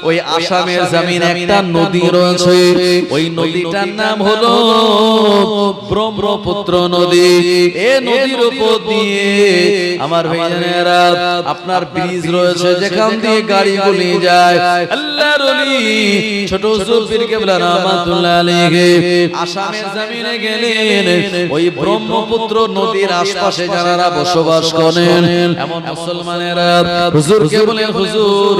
ওই আসামের জমিন একটা নদী রয়েছে, ওই নদীটার নাম হলো ব্রহ্মপুত্র নদী। এই নদীর উপর দিয়ে আমার ভাইজানেরা আপনার ব্রিজ রয়েছে, যেখান দিয়ে গাড়িগুলি যায়। আল্লাহর ওলি ছোট হুজুর পীর কেবলা রাহমাতুল্লাহ আলাইহি আসামের জমিনে গেলেন। ওই ব্রহ্মপুত্র নদীর আশপাশে যারা বসবাস করেন এমন মুসলমানেরা হুজুরকে বলেন, হুজুর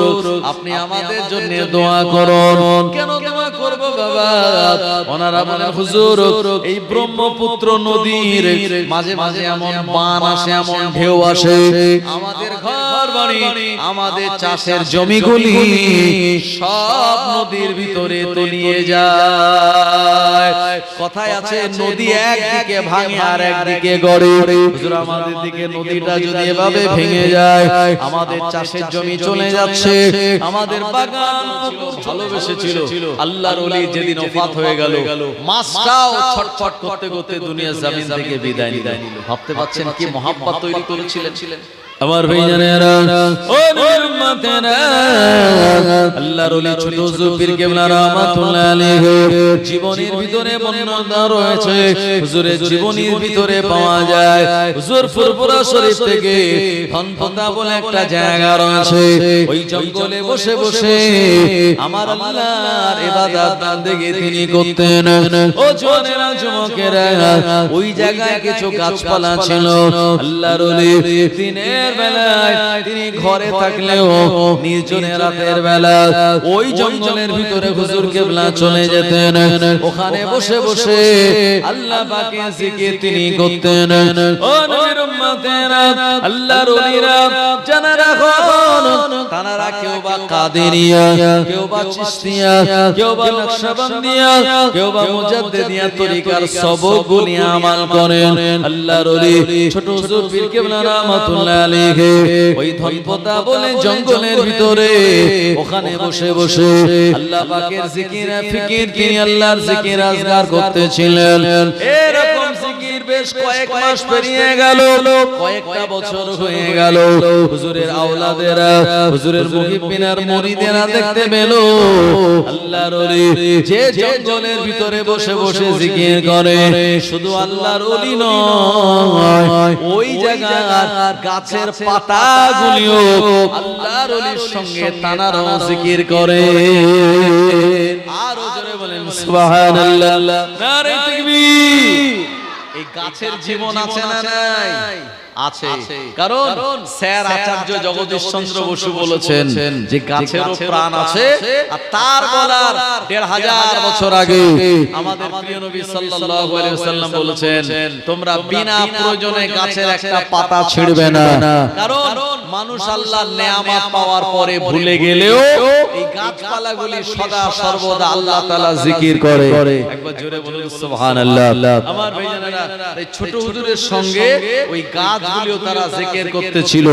আপনি আমাদের জন্য দোয়া করুন। কেন দোয়া করব বাবা? ওনারা বলেন, হুজুর এই ব্রহ্মপুত্র নদীর মাঝে মাঝে এমন বান আসে, এমন ঢেউ আসে, আমাদের ঘর বাড়ি, আমাদের চাষের জমিগুলি সব নদীর ভিতরে তলিয়ে যায়। কথায় আছে নদী একদিকে ভাঙে আর একদিকে গড়ে। হুজুর আমাদের দিকে নদীটা যদি এভাবে ভেঙে যায়, আমাদের চাষের জমি চলে যাচ্ছে, আমাদের বাগান ভালোবেসেছিল। আল্লাহর ওলি যেদিন ওফাত হয়ে গেল, মাছটাও ছটফট করতে করতে দুনিয়া জমিন থেকে বিদায় নিল। ভাবতে পাচ্ছেন কি মহাব্বত তৈরি করেছিলেন আমার ভাইজানেরা, ও নবীর উম্মতেরা। আল্লাহর ওলি ছোট হুজুর পীর কেবলা রাহমাতুল্লাহ আলাইহি জীবনের ভিতরে বর্ণনা রয়েছে। হুজুরের জীবনের ভিতরে পাওয়া যায়, হুজুর ফুরফুরা শরীফ থেকে ধনপতা বলে একটা জায়গা রয়েছে, ওই জঙ্গলে বসে বসে আমার আল্লাহর ইবাদত বান্দেগি তিনি করতেন। ও জওয়ানেরা, যুবকেরা, ওই জায়গায় কিছু গাছপালা ছিল। আল্লাহর ওলি দিনের বেলায় তিনি ঘরে থাকলেও নির্জনে রাতের বেলা ওই জঙ্গলের ভিতরে হুজুর কেবলা চলে যেতেন। ওখানে বসে বসে আল্লাহ পাকের জিকির তিনি করতেন। ও নবীর উম্মতেরা, আল্লাহর ওলিরা জানা রাখুন, তারা কেউ বা কাদেরিয়া, কেউ বা চিশতিয়া, কেউ বা নকশবন্দিয়া, কেউ বা মুজাদ্দিদিয়া তরিকার সবগুলি আমল করেন। আল্লাহর ওলি ছোট হুজুর পীর কেবলা রাহমাতুল্লাহ আলাইহি ওই ধনপতা বলে জঙ্গলের ভিতরে ওখানে বসে বসে আল্লাহ পাকের জিকির ফিকির তিনি আল্লাহর জিকির আজগার করতেছিলেন। এরকম জিকির বেশ কয়েক মাস পেরিয়ে গেল, কয়েকটা বছর হয়ে গেল। হুজুরের আওলাদেরা, হুজুরের মুহিব্বিনার মুরিদেরা দেখতে পেল আল্লাহর ওলি যে জঙ্গলের ভিতরে বসে বসে জিকির করে, শুধু আল্লাহর ওলি নয়, ওই জায়গার গাছের পাতাগুলিও আল্লাহর ওলির সঙ্গে তানারও জিকির করে। আরো জোরে বলেন সুবহানাল্লাহ, নারে তাকবীর। এই গাছের জীবন আছে না নাই? আছে। কারণ স্যার আচার্য জগদীশ চন্দ্র বসু বলেছেন যে গাছেরও প্রাণ আছে। আর তার বলার ১৫০০ বছর আগে আমাদের প্রিয় নবী সাল্লাল্লাহু আলাইহি ওয়াসাল্লাম বলেছেন, তোমরা বিনা প্রয়োজনে গাছের একটা পাতা ছিঁড়বে না। কারণ মানুষ আল্লাহর নেয়ামত পাওয়ার পরে ভুলে গেলেও এই গাছপালাগুলি সদা সর্বদা আল্লাহ তাআলা জিকির করে। একবার জোরে বলুন সুবহানাল্লাহ। আমার ভাইজানেরা, এই ছোট হুজুরের সঙ্গে ওই গাছ গুলিও তারা জিকির করতেছিল।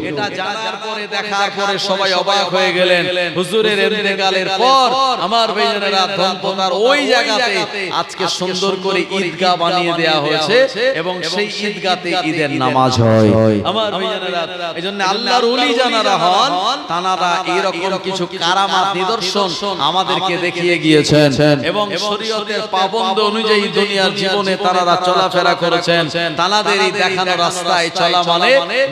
এটা জানার পরে দেখার পরে সবাই অবাক হয়ে গেলেন। হুজুরের ইন্তেকালের পর আমার ভাইজানেরা ধনপতার ওই জায়গাতে আজকে সুন্দর করে ঈদগাহ বানিয়ে দেয়া হয়েছে এবং সেই ঈদগাহতে ঈদের নামাজ হয়। আমার ভাইজানেরা, এইজন্য আল্লাহর ওলি যারা হন তারা এরকম কিছু কারামাত নিদর্শন আমাদেরকে দেখিয়ে গিয়েছেন এবং শরীয়তের পাবন্দ অনুযায়ী দুনিয়ার জীবনে তারা চলাফেরা করেছেন। তাদের এই দেখানো রাস্তায় চলা মানে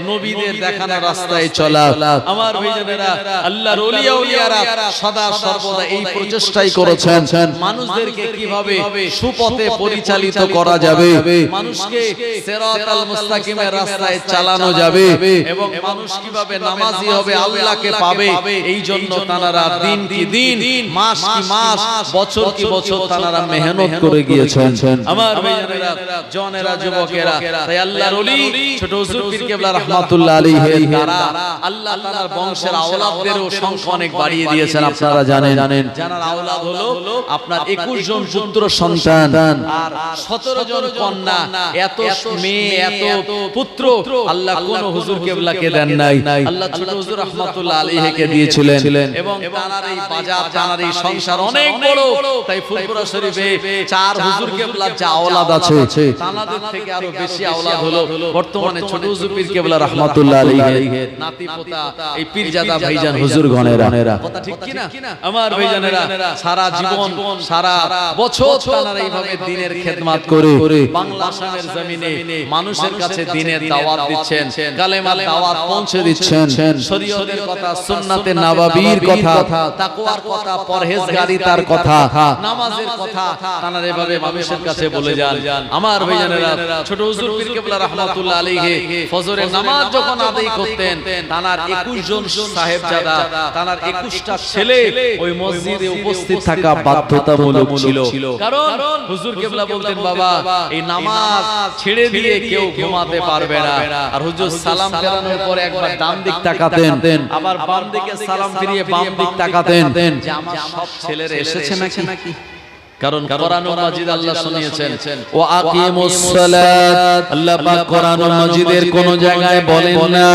নবীদের দেখানো রাস্তায় চলা। আমার ভাইজানেরা, আল্লাহর ওলিয়া উলিয়ারা সদা সর্বদা এই প্রচেষ্টাই করেছেন মানুষদেরকে কিভাবে সুপথে পরিচালিত করা যাবে, মানুষকে সিরাতাল মুস্তাকিমের রাস্তায় চালানো যাবে এবং মানুষ কিভাবে নামাজি হবে, আল্লাহকে পাবে। এই জন্য তারা দিন কি দিন, মাস কি মাস, বছর কি বছর তারা মেহনত করে গিয়েছেন। আমার ভাইজানেরা, জওয়ানেরা, যুবকেরা, তাই আল্লাহর ওলি ছোট হুজুর পীর কেবলা রাহমাতুল্লাহ আলাইহি দ্বারা আল্লাহ তাআলার বংশের আওলাদদেরও সংখ্যা অনেক বাড়িয়ে দিয়েছেন। আপনারা জানেন, যারা আওলাদ হলো আপনার 21 জন পুত্র সন্তান আর 17 জন কন্যা। এত মেয়ে, এত পুত্র আল্লাহ কোন হুজুর কেবলাকে দেন নাই, আল্লাহ ছোট হুজুর রাহমাতুল্লাহ আলাইহিকে দিয়েছিলেন। এবং তানার এই বাজার তানার এই সংসার অনেক বড়। তাই ফুলপুরা শরীফে 4 হুজুর কেবলার যা আওলাদ আছে তানাদের থেকে আরো বেশি আওলাদ হলো বর্তমানে ছোট হুজুর পীর কেবলা রাহমাতুল্লাহ আলাইহি নাতি পোতা এই পীরজাদা ভাইজান হুজুর গণেরা। কথা ঠিক কি না আমার ভাইজানেরা? সারা জীবন সারা বছর তানারা এইভাবে দ্বীনের খেদমত করে বাংলা আসামের জমিনে মানুষের কাছে দ্বীনের দাওয়াত দিচ্ছেন, কালেমার দাওয়াত পৌঁছে দিচ্ছেন, শরীয়তের কথা, সুন্নাতে নববীর কথা, তাকওয়ার কথা, পরহেজগারিতার কথা, নামাজের কথা তানারা এভাবে মানুষের কাছে বলে যান। আমার ভাইজানেরা ছোট হুজুর পীর কেবলা রাহমাতুল্লাহ আলাইহি ফজরের নামাজ যখন আদায় করতেন তানার 21 জন সাহেবজাদা তানার 21টা ছেলে ওই মসজিদে উপস্থিত থাকা বাধ্যতামূলক ছিল। কারণ হুজুর কেবলা বলতেন বাবা এই নামাজ ছেড়ে দিয়ে কেউ ঘুমাতে পারবে না। আর হুজুর সালাম ফেরানোর পরে একবার ডান দিক তাকাতেন, আবার বাম দিকে সালাম ফিরিয়ে বাম দিক তাকাতেন যে আমার সব ছেলেরা এসেছে নাকি। কারণ কোরআনুল মাজিদ আল্লাহ শুনিয়েছেন ও আকিমুস সালাত, আল্লাহ পাক কোরআনুল মাজিদের কোন জায়গায় বলেন না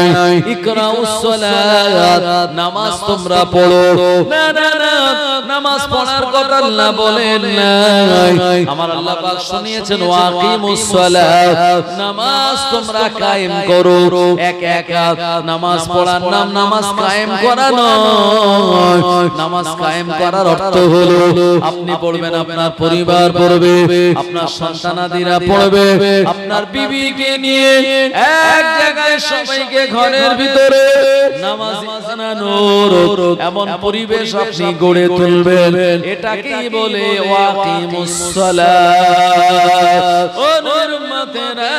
ইকরাউস সালাত নামাজ তোমরা পড়ো, না না না নামাজ পড়ার কথা আল্লাহ বলেন না। আমার আল্লাহ পাক শুনিয়েছেন ও আকিমুস সালাত নামাজ তোমরা কায়েম করো। এক রাকাত নামাজ পড়ার নাম নামাজ কায়েম করা নয়। নামাজ কায়েম করার অর্থ হলো আপনি পড়বেন, আপনার পরিবার পড়বে, আপনার সন্তানাদিরা পড়বে, আপনার বিবিকে নিয়ে এক জায়গায় সবাইকে ঘরের ভিতরে নামাজি বানানোর এমন পরিবেশ আপনি গড়ে তুলবেন। এটাকেই বলে ওয়াকিমুস সালাত। ও নূর উম্মতেরা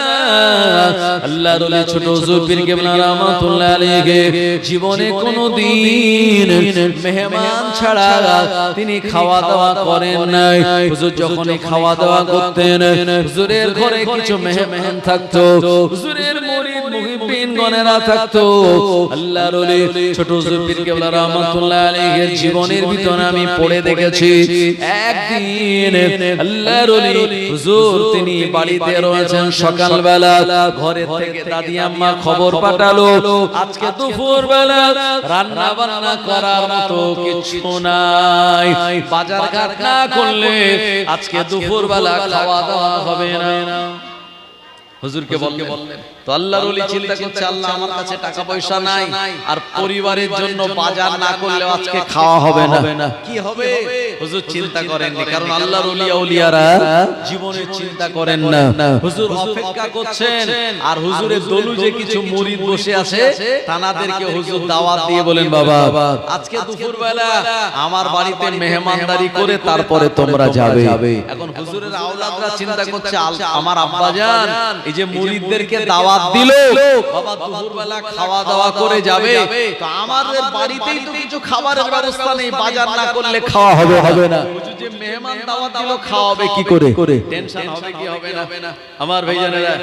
আল্লাহর ওলি ছোট হুজুর পীর কেবলা রাহমাতুল্লাহ আলাইহি জীবনে কোনোদিন মেহমান ছাড়া তিনি খাওয়া দাওয়া করেন নাই। হুজুর যখনই খাওয়া দাওয়া করতেন হুজুরের ঘরে কিছু মেহমান থাকতো, হুজুরের মুরিদ মুহিব্বিন গণেরা থাকতো। আল্লাহর ওলি ছোট হুজুর পীর কেবলা রাহমাতুল্লাহ আলাইহি জীবনের ভিতরে আমি পড়ে দেখেছি একদিন আল্লাহর ওলি হুজুর তিনি বাড়িতে রয়েছেন, সকালবেলা ঘরে থেকে দাদি আম্মা খবর পাঠালো আজকে দুপুর বেলা রান্না বান্না করার মতো কিছু নাই, বাজার ঘাট না করলে আজকে দুপুর বেলা খাওয়া দাওয়া হবে না। হুজুরকে বললেন তো আল্লাহর ওলি চিন্তা করছে আল্লাহ আমার কাছে টাকা পয়সা নাই আর পরিবারের জন্য বাজার না করলে আজকে খাওয়া হবে না, কি হবে? হুজুর চিন্তা করেননি, কারণ আল্লাহর ওলি আউলিয়ারা জীবনে চিন্তা করেন না। হুজুর অপেক্ষা করছেন আর হুজুরের দলু যে কিছু মুরিদ বসে আছে তানাদেরকে হুজুর দাওয়াত দিয়ে বলেন বাবা আজকে দুপুরবেলা আমার বাড়িতে মেহমানদারি করে তারপরে তোমরা যাবে। এখন হুজুরের আওলাদরা চিন্তা করছে আমার আব্বাজান এই যে মুরিদদেরকে দাওয়াত দিল বাবা দুপুরবেলা খাওয়া দাওয়া করে যাবে, তো আমাদের বাড়িতেই তো কিছু খাবারের ব্যবস্থা নেই, বাজার না করলে খাওয়া হবে না। হুজুর যে মেহমান দাওয়াত দিল খাওয়াবে কি করে? টেনশন হবে কি হবে না? আমার ভাইজানেরা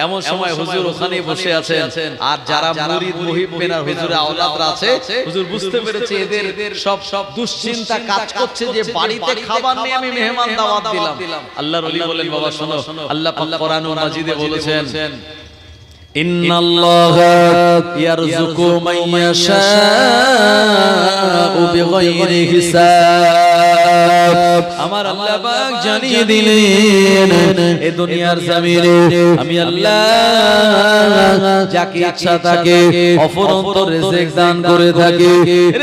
এমন সময় হুজুর ওখানে বসে আছেন আর যারা মুরিদ মুহিব্বিন আর হুজুরের আওলাদরা আছে হুজুর বুঝতে পেরেছে এদের সব দুশ্চিন্তা কাজ করছে যে বাড়িতে খাবার নেই, আমি মেহমান দাওয়াত দিলাম। আল্লাহর ওলি বলেন বাবা শোনো, আল্লাহ পাক কোরআনুল মাজিদে বলেছেন ইন্নাল্লাহা ইয়ারযুকু মান ইয়াশাউ বিগাইরি হিসাব। আমার আল্লাহ পাক জানিয়ে দিলেন এই দুনিয়ার জমিনে আমি আল্লাহ যাকে ইচ্ছা তাকে অফুরন্ত রিজিক দান করে থাকি।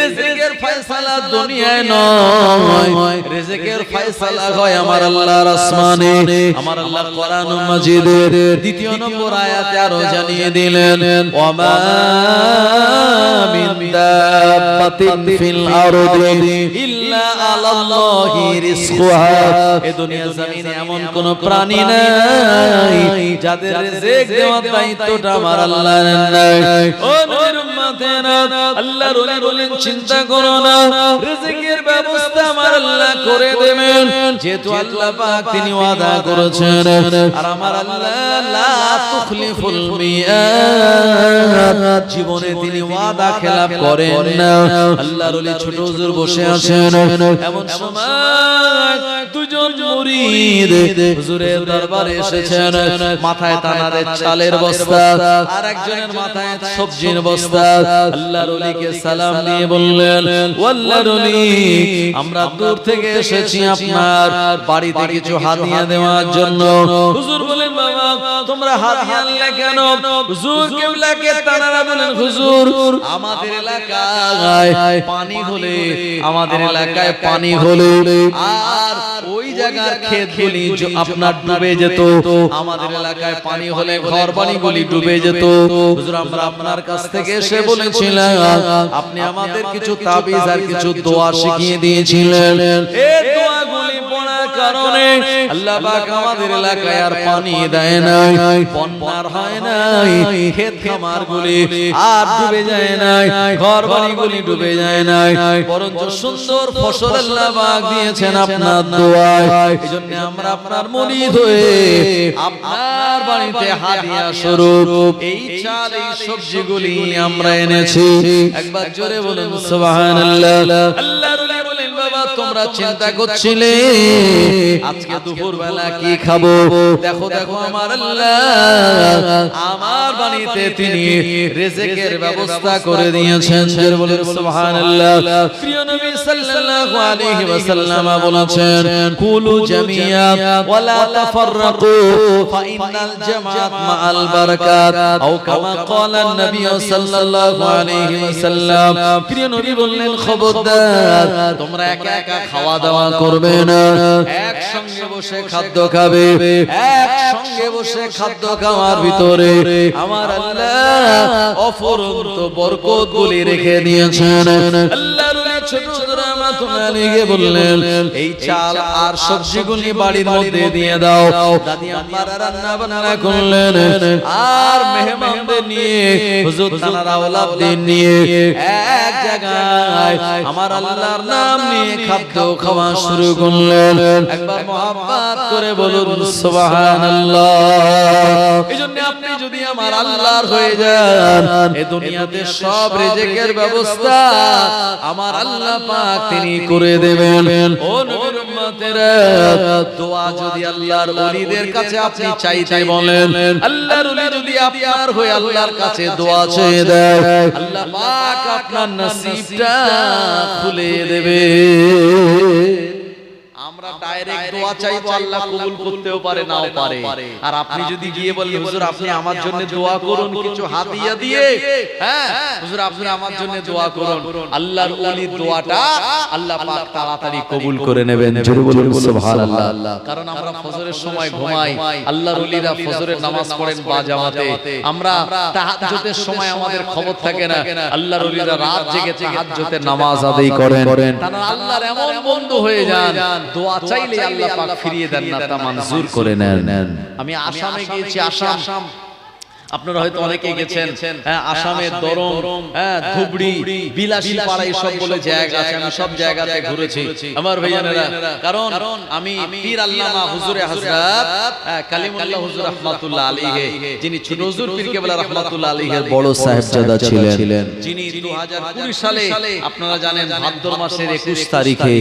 রিজিকের ফয়সালা দুনিয়ায় নয়, রিজিকের ফয়সালা হয় আমার আল্লাহর আসমানে। আমার আল্লাহ কোরআনুল মাজিদের ২ নম্বর আয়াতে আরো জানিয়ে দিলেন ওয়ামা মিন দাব্বাতিন ফিল আরদি ইল্লা আলাল্লাহি রিজকুহা। এই দুনিয়ার জমিনে এমন কোন প্রাণী নাই যাদের রিজিক দেওয়ার দায়িত্বটা আমার আল্লাহর নাই। ও নবীর উম্মতেরা আল্লাহর ওলি বলেন চিন্তা করো না, রিজিকের ব্যবস্থা আমার আল্লাহ করে দেবেন, যেহেতু আল্লাহ পাক তিনি ওয়াদা করেছেন। আর আমার আল্লাহ লা তুখলিফুল মিয়াদ, জীবনে তিনি ওয়াদা খেলাফ করেন না। আল্লাহর ওলি ছোট হুজুর বসে আছেন, এমন সময় দুজন মুরিদ হুজুরের দরবারে এসেছেন, মাথায় তানাদের চালের বস্তা আর একজনের মাথায় সবজির বস্তা। আল্লাহর ওলিকে সালাম দিয়ে বললেন ও আল্লাহর ওলি আমরা দূর থেকে এসেছি আপনার বাড়িতে কিছু হাদিয়া দেওয়ার জন্য। হুজুর বলেন বাবা তোমরা হাদিয়া আনলে কেন? হুজুর কিবলাকে তানারা বলেন হুজুর আমাদের এলাকায় পানি হলে আর ওই জায়গার ক্ষেতগুলি আপনার ডুবে যেত, আমাদের এলাকায় পানি হলে ঘর বাড়িগুলি ডুবে যেত। হুজুর আমরা আপনার কাছ থেকে এসে বলেছিলাম আপনি আমাদের কিছু তাবিজ আর কিছু দোয়া শিখিয়ে দিয়েছিলেন। এই দোয়াগুলি পড়ার কারণে আল্লাহ পাক আমাদের এলাকায় আর পানি দেয় নাই, বন্যার হয় নাই, ক্ষেত খামারগুলি আর ডুবে যায় নাই, ঘর বাড়িগুলি ডুবে যায় নাই, বরঞ্চ সুন্দর ফসল আল্লাহ পাক দিয়েছেন আপনার দোয়ায়। এজন্য আমরা আপনার মুরিদ হয়ে আপনার বাড়িতে হাদিয়া স্বরূপ এই চাল এই সবজিগুলি আমরা এনেছি। একবার জোরে বলুন সুবহানাল্লাহ। আল্লাহর ওলি বলেন বাবা তোমরা চিন্তা করছিলে আজকে দুপুর বেলা কি খাবো, দেখো দেখো আমার আল্লাহ আমার বাড়িতে তিনি রিজিকের ব্যবস্থা করে দিয়েছেন। জোরে বলুন সুবহানাল্লাহ। প্রিয় নবী সাল্লাল্লাহু আলাইহি ওয়াসাল্লাম বলেছেন কুলু জামিয়া ওয়ালা তাফাররাকু ফাইনাল জামাআত মাআল বারাকাত আও কামা ক্বালা নবী সাল্লাল্লাহু আলাইহি ওয়াসাল্লাম। প্রিয় নবী বললেন খবরদার তোমরা একা একা খাওয়া দাওয়া করবে না, একসঙ্গে বসে খাদ্য খাবে। একসঙ্গে বসে খাদ্য খাওয়ার ভিতরে আমার আল্লাহ অফুরন্ত বরকতগুলি রেখে দিয়েছেন। আল্লাহর ছোট ছোট রাহমাতুল্লাহি বললেন এই চাল আর সবজিগুলি বাড়ির মধ্যে দিয়ে দাও। দাদি আম্মারা রান্না বান্না করলেন আর মেহমানদের নিয়ে হুজুর তানারা আওলাদদের নিয়ে এক জায়গায় আমার আল্লাহর নাম নিয়ে খাদ্য খাওয়া শুরু করলেন। একবার মুহাব্বত করে বলুন সুবহানাল্লাহ। এইজন্য আপনি যদি আমার আল্লাহর হয়ে যান এই দুনিয়াতে সব রিজিকের ব্যবস্থা আমার আল্লাহ পাক তিনি করে দেবেন। ও নবীর উম্মতেরা দোয়া যদি আল্লাহর ওলিদের কাছে আপনি চাইতে বলেন, আল্লাহর ওলি যদি আপনার হয়ে আল্লাহর কাছে দোয়া চেয়ে দেয়, আল্লাহ পাক আপনার নসিবটা খুলে দেবে। আমরা ডাইরেক্ট দোয়া চাইবো আল্লাহ কবুল করতেও পারে নাও পারে। আর আপনি যদি গিয়ে বলেন হুজুর আপনি আমার জন্য দোয়া করুন কিছু হাদিয়া দিয়ে, হ্যাঁ হুজুর আপনি আমার জন্য দোয়া করুন, আল্লাহর ওলির দোয়াটা আল্লাহ পাক তাড়াতাড়ি কবুল করে নেবেন। জোরে বলুন সুবহানাল্লাহ। কারণ আমরা ফজরের সময় ঘুমাই, আল্লাহর ওলিরা ফজরের নামাজ পড়েন বা জামাতে। আমরা তাহাজ্জুদের সময় আমাদের খবর থাকে না, আল্লাহর ওলিরা রাত জেগে তাহাজ্জুদের নামাজ আদায় করেন। তারা আল্লাহর এমন বন্ধু হয়ে যান দোয়া চাইলে আল্লাহ পাক ফিরিয়ে দেন না, তা মঞ্জুর করে নেন। আমি আসামে গিয়েছি, আসাম আপনারা হয়তো অনেকেই গেছেন, আসামের দরং, ধুবড়ি, বিলাসী পাড়া সব বলে জায়গা আছে, আমি সব জায়গাতে ঘুরেছি আমার ভাইজানেরা। কারণ আমি পীর আল্লামা হুজুরে হযরত কালিমুল্লাহ হুজুর রাহমাতুল্লাহ আলাইহি, যিনি ছোট হুজুর পীর কেবলা রাহমাতুল্লাহ আলাইহির বড় সাহেবজাদা ছিলেন, যিনি 2020 সালে আপনারা জানেন ভাদ্র মাসের 21 তারিখে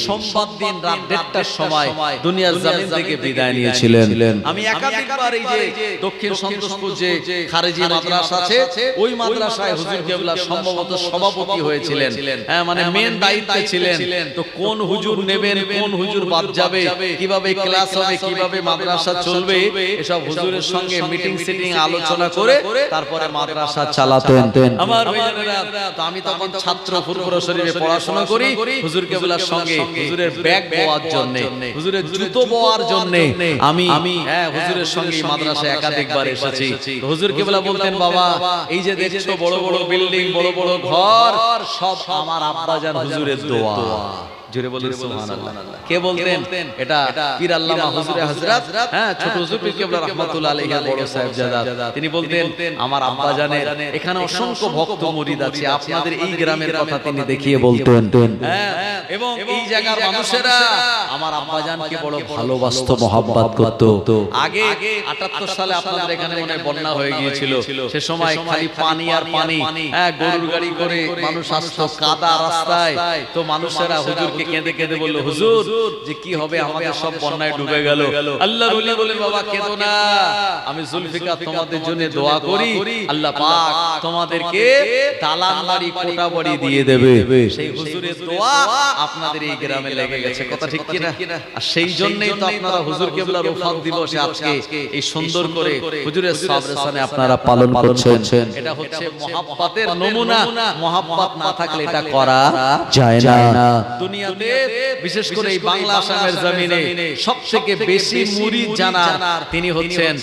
সোমবার দিন রাত 1:30টার সময় দুনিয়ার জমিন থেকে বিদায় নিয়েছিলেন। আমি একাধিকবার এই যে দক্ষিণ সন্তোষপুর যে খারেজি মাদ্রাসা আছে ওই মাদ্রাসায় হুজুর কেবলা সম্ভবত সভাপতি হয়েছিলেন, মানে মেন দায়িত্বে ছিলেন। তো কোন হুজুর নেবেন, কোন হুজুর বাদ যাবে, কিভাবে ক্লাস হবে, কিভাবে মাদ্রাসা চলবে, এসব হুজুরের সঙ্গে মিটিং সিটিং আলোচনা করে তারপরে মাদ্রাসা চালাতেন আমার ভাইজানেরা। তো আমি তখন ছাত্র ফুরফুরা শরীফে পড়াশোনা করি, হুজুর কেবলার সঙ্গে হুজুরের ব্যাগ বওয়ার জন্য, হুজুরের জুতো বওয়ার জন্য আমি হুজুরের সঙ্গে মাদ্রাসায় একাধিকবার এসেছি। হুজুর কেবলা বলতেন বাবা এই যে দেখছো বড় বড় বিল্ডিং, বড় বড় ঘর, সব আমার আব্বাজান হুজুরের দোয়া। জোরে বলুন সুবহানাল্লাহ। কে বলতেন? এটা পীর আল্লামা হুজুরে হযরত ছোট হুজুর পীর কেবলা রাহমাতুল্লাহ আলাইহির বড় সাহেবজাদা। তিনি বলতেন আমার আব্বাজানের এখানে অসংখ্য ভক্ত মুরিদ আছে, আপনাদের এই গ্রামের কথা তিনি দেখিয়ে বলতেন। এবং এই জায়গার মানুষেরা আমার আব্বাজানকে বড় ভালোবাসতো, মহব্বত করত। আগে 78 সালে আপনাদের এখানে মনে বন্যা হয়ে গিয়েছিল, সে সময় খালি পানি আর পানি, গরুর গাড়ি করে মানুষ আসতো কাদা রাস্তায়। তো মানুষেরা হুজুরকে কেঁদে কেঁদে বলল, হুজুর যে কি হবে, আমাদের সব বন্যায় ডুবে গেল। আল্লাহর ওলি বলেন, বাবা কেঁদো না, আমি জুলফিকার তোমাদের জন্য দোয়া করি, আল্লাহ পাক তোমাদেরকে দালান বাড়ি, কোঠা বাড়ি দিয়ে দেবে। সেই হুজুরের দোয়া আপনাদের এই গ্রামে লেগে গেছে, কথা ঠিক কি না? আর সেই জন্যই তো আপনারা হুজুর কেবলার ওফাত দিবসে আজকে এই সুন্দর করে হুজুরের সাবরেসানে আপনারা পালন করছেন। এটা হচ্ছে মহাব্বতের নমুনা। মহাব্বত না থাকলে এটা করা যায় না। দুনিয়াতে বিশেষ করে এই বাংলা আসামের জমিনে সবথেকে বেশি মুরিদ জানার তিনি হচ্ছেন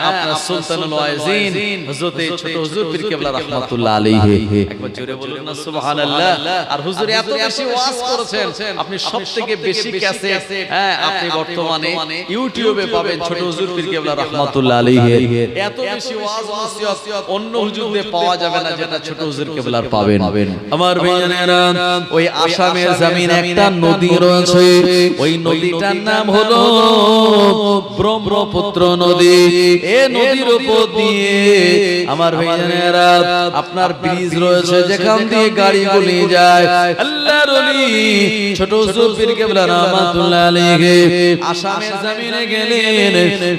আপনার সুলতানুল ওয়াইজিন হযরত ছোট হুজুর পীর কেবলা রাহমাতুল্লাহ আলাইহি। একবার জোরে বলুন না সুবহানাল্লাহ। আর হুজুর এত বেশি ওয়াজ করেছেন, আপনি সবথেকে বেশি ক্যাসেট আপনি বর্তমানে ইউটিউবে পাবেন ছোট হুজুর পীর কেবলা রাহমাতুল্লাহ আলাইহি। এত বেশি ওয়াজ নসিহত অন্য হুজুরদের পাওয়া যাবে না যেটা ছোট হুজুর কেবলার পাবেন। আমার ভাইজানেরা, ওই আসামের জমিনে একটা নদী রয়েছে, ওই নদীটার নাম হলো ব্রহ্মপুত্র নদী। এই নদীর উপর দিয়ে আমার ভাইজানেরা আপনার ব্রিজ রয়েছে, যেখান দিয়ে গাড়িগুলি যায়। আল্লাহর ওলি ছোট হুজুর পীর কেবলা রাহমাতুল্লাহ আলাইহি আসামের জমিনে গেলেন।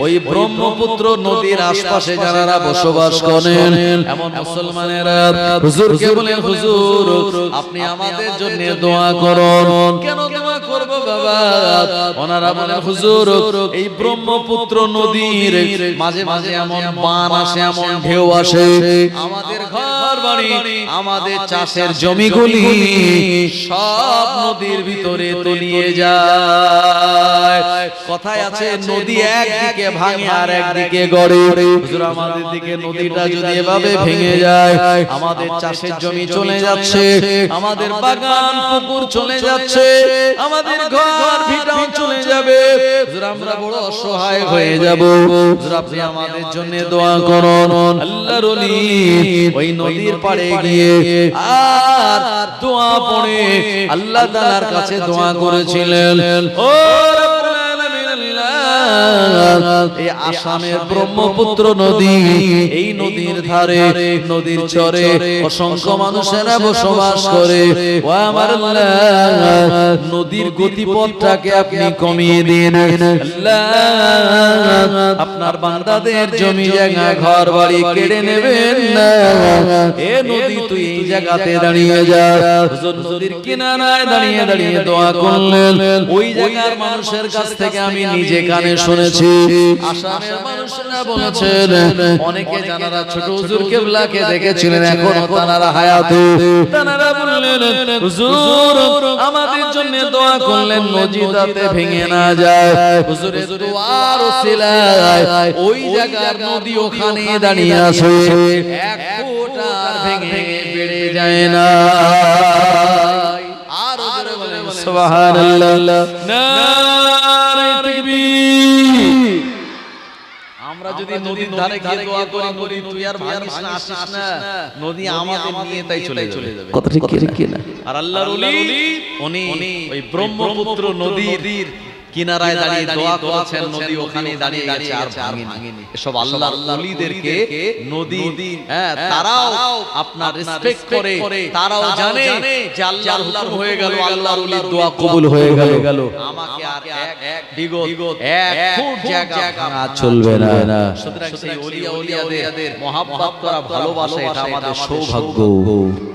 ওই ব্রহ্মপুত্র নদীর আশপাশে যারা বসবাস করেন এমন মুসলমানেরা হুজুরকে বলেন, হুজুর আপনি আমাদের জন্য দোয়া করুন। কেন দোয়া করব বাবা? ওনারা বলেন, হুজুর এই ব্রহ্মপুত্র নদীর মাঝে মাঝে এমন বান আসে, এমন ঢেউ আসে, আমাদের ঘর বাড়ি, আমাদের চাষের জমিগুলি সব নদীর ভিতরে তলিয়ে যায়। কথায় আছে নদী একদিকে ভাঙে আর একদিকে গড়ে। হুজুর আমাদের দিকে নদীটা যদি এভাবে ভেঙে যায়, আমাদের চাষের জমি চলে যাচ্ছে, আমাদের বাগান পুকুর চলে যাচ্ছে, আমাদের ঘর ভিটাও চলে যাবে। হুজুর আমরা বড় অসহায় হয়ে যাব। হুজুর আপনি আমাদের জন্য দোয়া করুন। আল্লাহর ওলি ওই নদীর পাড়ে গিয়ে আর দোয়া পড়ে আল্লাহ তাআলার কাছে দোয়া করেছিলেন। ও রব্বুল আলামিন, এই আসামের ব্রহ্মপুত্র নদী, এই নদীর ধারে নদীর চরে অসংখ্য মানুষেরা বসবাস করে। ও আমার আল্লাহ, নদীর গতিপথটাকে আপনি কমিয়ে দিন। আল্লাহ আপনার বান্দাদের জমি জায়গা ঘর বাড়ি কেড়ে নেবেন না। এ নদী তুই এই জায়গাতে দাঁড়িয়ে যা। হুজুর নদীর কিনারায় দাঁড়িয়ে দাঁড়িয়ে দোয়া করলেন। ওই জায়গার মানুষের কাছ থেকে আমি নিজে কানে শুনেছি, আসামের মানুষরা বলেছেন, অনেকে যারা ছোট হুজুর কেবলাকে দেখেছিলেন এখনো তারা হায়াতে, তারা বললেন, হুজুর আমাদের জন্য দোয়া করলেন নদী যাতে ভেঙে না যায়। হুজুরের দোয়ার ওসিলায় ওই জায়গার নদী ওখানে দাঁড়িয়ে আছে, এক ফুট আর ভেঙে বেড়ে যায় না। আর জোরে বলেন সুবহানাল্লাহ, নারে তাকবীর। আমরা যদি নদীর ধারে গিয়ে দোয়া করি, নদী তুই আর ভাঙিস না, আসিস না, নদী আমাদের নিয়ে তাই চলে যাবে। কথা ঠিক কি না? আর আল্লাহর ওলি উনি ওই ব্রহ্মপুত্র নদীর কিনারায় দাঁড়িয়ে দোয়া করেছেন, নদী ওখানে দাঁড়িয়ে গেছে আর ভাঙেনি। এসব আল্লাহর ওলিদেরকে নদী তারাও আপনার রেসপেক্ট করে, তারাও জানে যে আল্লাহর হুকুম হয়ে গেল, আল্লাহর ওলির দোয়া কবুল হয়ে গেল, আমাকে আর এক বিগত এক ফুট জায়গা ভাঙা চলবে না। সুতরাং সেই ওলিয়া ওলিয়াদের মহব্বত করা, ভালোবাসা, এটা আমাদের সৌভাগ্য।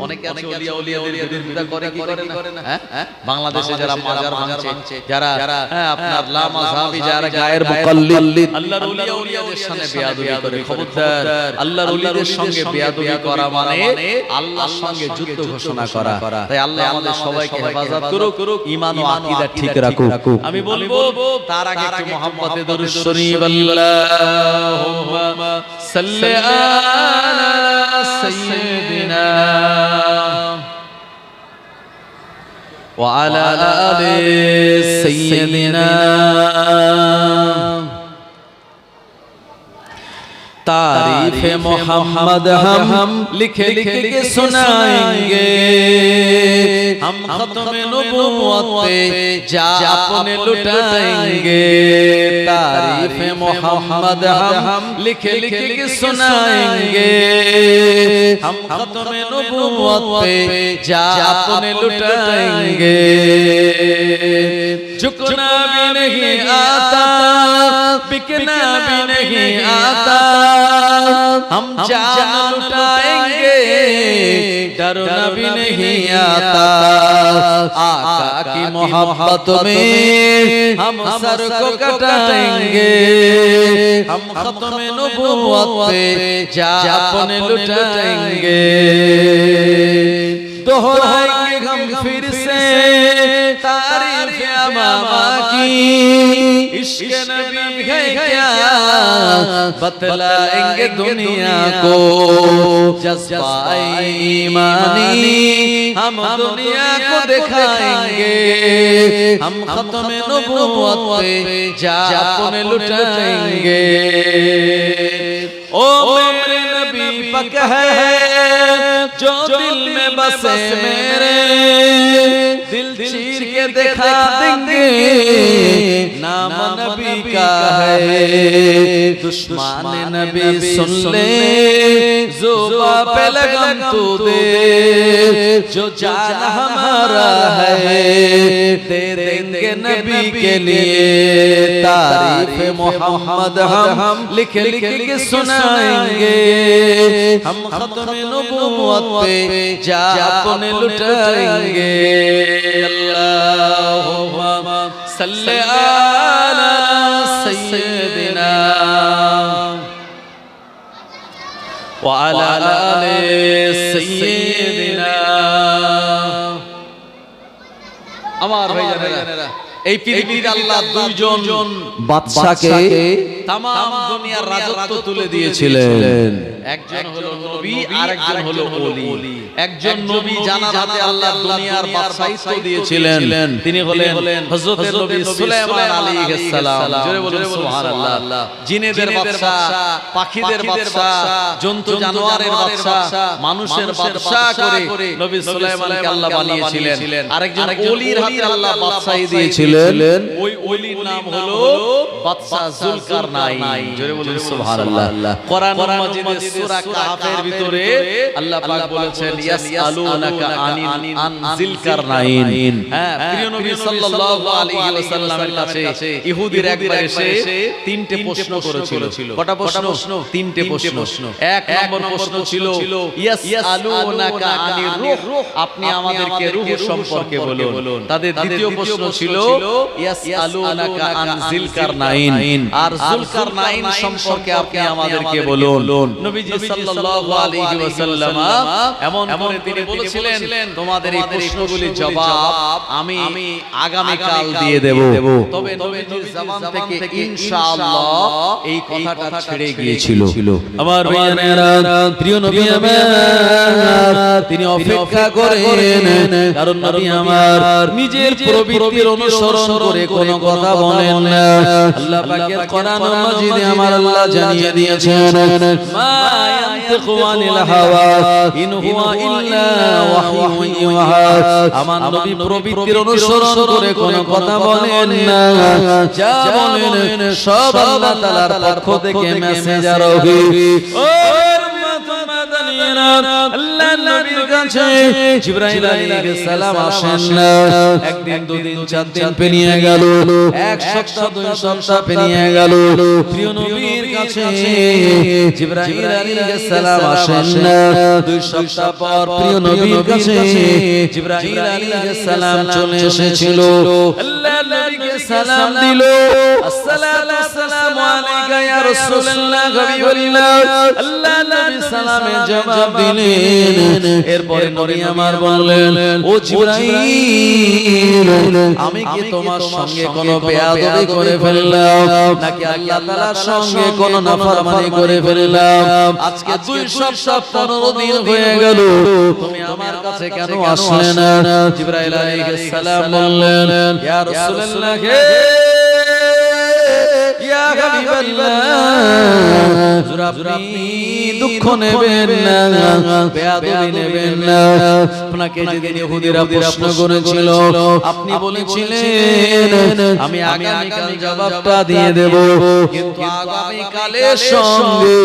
অনেকে আছে ওলিয়া ওলিয়াদের বিরোধিতা করে, কি করে না? বাংলাদেশে যারা মাজার ভাঙছে, যারা আপনার লা মাযহাবি, যারা গায়ের মুকাল্লিদ, আল্লাহর ওলিয়া ওলিয়াদের সামনে বেয়াদবি করে। খবরদার, আল্লাহর ওলিদের সঙ্গে বেয়াদবি করা মানে আল্লাহর সঙ্গে যুদ্ধ ঘোষণা করা। তাই আল্লাহ আমাদের সবাইকে হেফাজত করুক, ঈমান ও আকীদা ঠিক রাখুক। আমি বলবো তার আগে একটু মুহাম্মদে দরুদ শরীফ, আল্লাহুম্মা সাল্লি আলা সাইয়্যিদিনা وعلى آل سيدنا। तारीफ मोहम्मद हम लिखे लिखे के सुनाएंगे, हम खत्म नबूवत पे जा अपने लुटाएंगे। तारीफ मोहम्मद हम लिखे लिखे के सुनाएंगे, हम खत्म नबूवत पे जा अपने लुटाएंगे। झुकना भी नहीं आता, बिकना भी नहीं आता, हम जान लुटाएंगे डरना भी नहीं आता। आका की मोहब्बत में हम सर को कटाएंगे, हम खत्म नबूवत पे जान लुटाएंगे। दोहराएंगे हम फिर से तारीफ अमामा की, इश्क नबी है क्या बतलाएंगे दुनिया को। जज्बा ईमानी हम दुनिया को दिखाएंगे, हम खत्म नबूवत पे जान लुटाएंगे। ओ मेरे नबी पक है जो दिल में बसे मेरे, दिल चीर के दिखा देंगे नाम नबी का है। दुश्मन नबी सुन ले ज़ुबा पे लगम तू दे, जो जान हमारा है दे देंगे नबी के लिए। तारीफ मोहम्मद हम लिख लिख के सुनाएंगे, हम खत्म नबूवत पे जान लुटाएंगे। अल्लाहुम्मा सल्ली अला सय्यिदिना व अला आले सय्यिदिना। আমার ভাইজানেরা, এই পৃথিবীতে আল্লাহ দুইজন বাদশাকে তাম দুনিয়ার রাজত্ব তুলে দিয়েছিলেন। একজন হলো নবী আর একজন হলো ওলি। একজন নবী জানার হাতে আল্লাহ দুনিয়ার বাদশাহিত্ব দিয়েছিলেন, তিনি হলেন হযরত নবী সুলাইমান আলাইহিস সালাম। জোরে বলুন সুবহানাল্লাহ। জিনেদের বাদশা, পাখিদের বাদশা, জন্তু জানোয়ারের বাদশা, মানুষের বাদশা করে নবী সুলাইমানকে আল্লাহ বানিয়েছিলেন। আরেকজন ওলির হাতে আল্লাহ বাদশাহী দিয়েছিলেন, ওই ওলির নাম হলো বাদশা যুলকারনাইন। জোরে বলুন সুবহানাল্লাহ। কোরআনুল মাজিদের সূরা কাহফের ভিতরে আল্লাহ পাক বলেছেন ইয়াসআলুনাকা আন যুলকারনাইন। হ্যাঁ, প্রিয় নবী সাল্লাল্লাহু আলাইহি ওয়াসাল্লামের কাছে ইহুদিরা একবার এসে তিনটে প্রশ্ন করেছিল। কটা প্রশ্ন? তিনটে প্রশ্ন। এক নম্বর প্রশ্ন ছিল ইয়াসআলুনাকা আনির রূহ, আপনি আমাদেরকে রূহ সম্পর্কে বলুন। তাদের দ্বিতীয় প্রশ্ন ছিল ইয়াসআলুনাকা আন যুলকারনাইন, আর যুলকারনাইন সম্পর্কে আপনি আমাদেরকে বলুন। নবীজি সাল্লাল্লাহু আলাইহি ওয়াসাল্লাম এমন করে তিনি বলেছিলেন, তোমাদের এই প্রশ্নগুলির জবাব আমি আগামী কাল দিয়ে দেব। তবে নবীজির জবান থেকে ইনশাআল্লাহ এই কথাটা ছেড়ে গিয়েছিল। আমার ভাইয়েরা, প্রিয় নবী আমার তিনি অপেক্ষা করেন, কারণ নবী আমার নিজের প্রবৃত্তির অনুসরণ করে কোনো কথা বলেন না। আল্লাহ পাকের কোরআনুল মাজিদে আমার আল্লাহ জানিয়ে দিয়েছেন, মা ইয়ানতিকু আনিল হাওয়া ইন হুয়া ইল্লা ওয়াহয়ুন ইউহা। আমার নবী প্রবৃত্তির অনুসরণ করে কোনো কথা বলেন না, যা বলেন সব আল্লাহ তাআলার পক্ষ থেকে মেসেঞ্জার ওহি। আল্লাহ নবীর কাছে জিবরাইল আলাইহিস সালাম আসেন না। একদিন, দুদিন, 4 দিন পেরিয়ে গেল, এক সপ্তাহ, 2 সপ্তাহ পেরিয়ে গেল। প্রিয় নবীর কাছে জিবরাইল আলাইহিস সালাম আসেন না। 2 সপ্তাহ পর প্রিয় নবীর কাছে জিবরাইল আলাইহিস সালাম চলে এসেছিল। আল্লাহ নবীকে সালাম দিল, আসসালাতু ওয়াসসালামু আলাইকা ইয়া রাসূলুল্লাহ হাবিবাল্লাহ। আল্লাহ নবী সালামের জবাব দিলেন। এরপরে নবী আমার বললেন, ও জিবরাইল, আমি কি তোমার সঙ্গে কোনো বেয়াদবি করে ফেললাম, নাকি আল্লাহ তাআলার সঙ্গে কোনো নাফরমানি করে ফেললাম? আজকে 2 সপ্তাহ 15 দিন হয়ে গেল, তুমি আমার কাছে কেন আসলে না? জিবরাইল আলাইহিস সালাম বললেন, ইয়া রাসূলুল্লাহ, ইয়া ইয়া হাবিবাল্লাহ হুজুর আপনি দুঃখ নেবেন না, বেয়াদবি নেবেন না। আপনাকে যেদিন ইহুদিরা প্রশ্ন করেছিল আপনি বলেছিলেন আমি আগামীকাল জবাবটা দিয়ে দেব, কিন্তু আগামীকালের সঙ্গে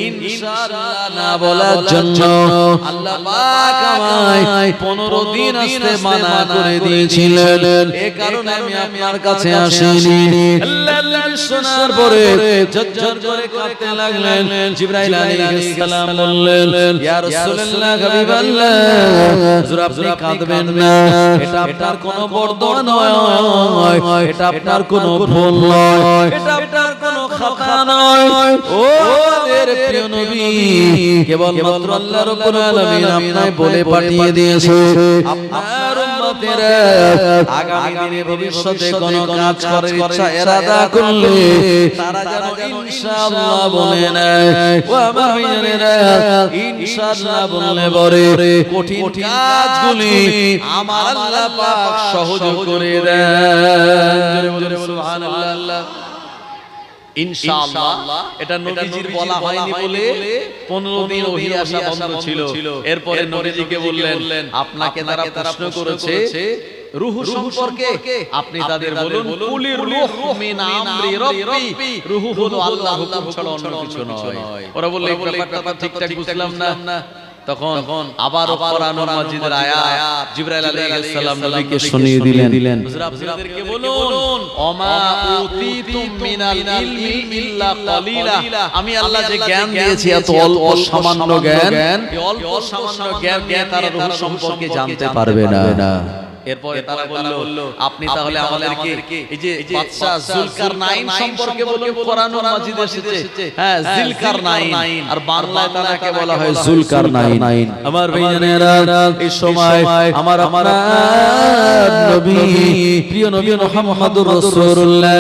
ইনশাআল্লাহ না বলার জন্য আল্লাহ পাক আমায় 15 দিন আসতে মানা করে দিয়েছিলেন। এই কারণে আমি আপনার কাছে আসিনি। আল্লাহ শোনার পরে ঝরঝর করে কাঁদতে লাগলেন। জিবরাইল আলাইহিস সালাম বললেন ইয়া রাসূলুল্লাহ হাবিবাল্লাহ হুজুর আপনি কাঁদবেন না, এটা আপনার কোনো বরদোয়া নয়, এটা আপনার কোনো ভুল নয়, এটা আপনার কোনো খাতা নয়। ও আমাদের প্রিয় নবী, কেবলমাত্র আল্লাহ রাব্বুল আলামিন আপনাকে বলে পাঠিয়ে দিয়েছে আপনার উম্মতেরা আগামী দিনে ভবিষ্যতে কোন কাজ করার ইচ্ছা ইরাদা করলে তারা যেন ইনশাআল্লাহ বলে নেয়। ও আমার ভাইয়েরা, ইনশাআল্লাহ বললে পরে কঠিন কাজগুলি আমার আল্লাহ পাক সহজ করে দেন। সুবহানাল্লাহ। ইনশাআল্লাহ এটা নবীজির বলা হয়নি বলে 15 দিন ওহী আসা বন্ধ ছিল। এরপরে নবীজিকে বললেন আপনাকে তারা প্রশ্ন করেছে রূহ সম্পর্কে, আপনি তাদের বলুন কুলির রূহ মিন আমরি রাব্বি, রূহ হলো আল্লাহর হুকুম ছাড়া অন্য কিছু নয়। ওরা বলল এই ব্যাপারটা ঠিকঠাক বুঝলাম না। তখন আবার কোরআনুল মাজিদের আয়াত জিবরাইল আলাইহিস সালাম নবীকে শুনিয়ে দিলেন হুজুর আপনাদেরকে বলুন ওমা উতিতুম মিনাল ইলমি ইল্লা কলিলা, আমি আল্লাহ যে জ্ঞান দিয়েছি এত অল্প সামান্য জ্ঞান, এই অল্প সামান্য জ্ঞান দিয়ে তারা রূহ সম্পর্কে জানতে পারবে না। এরপরে তারা বলল আপনি তাহলে আমাদেরকে এই যে বাদশা জুলকারনাইন সম্পর্কে বলুন, কোরআনুল মাজিদে এসেছে হ্যাঁ জিলকারনাইন, আর বাংলায় তাকে বলা হয় জুলকারনাইন। আমার ভাইয়েরা, এই সময় আমার নবী প্রিয় নবী মুহাম্মদুর রাসূলুল্লাহ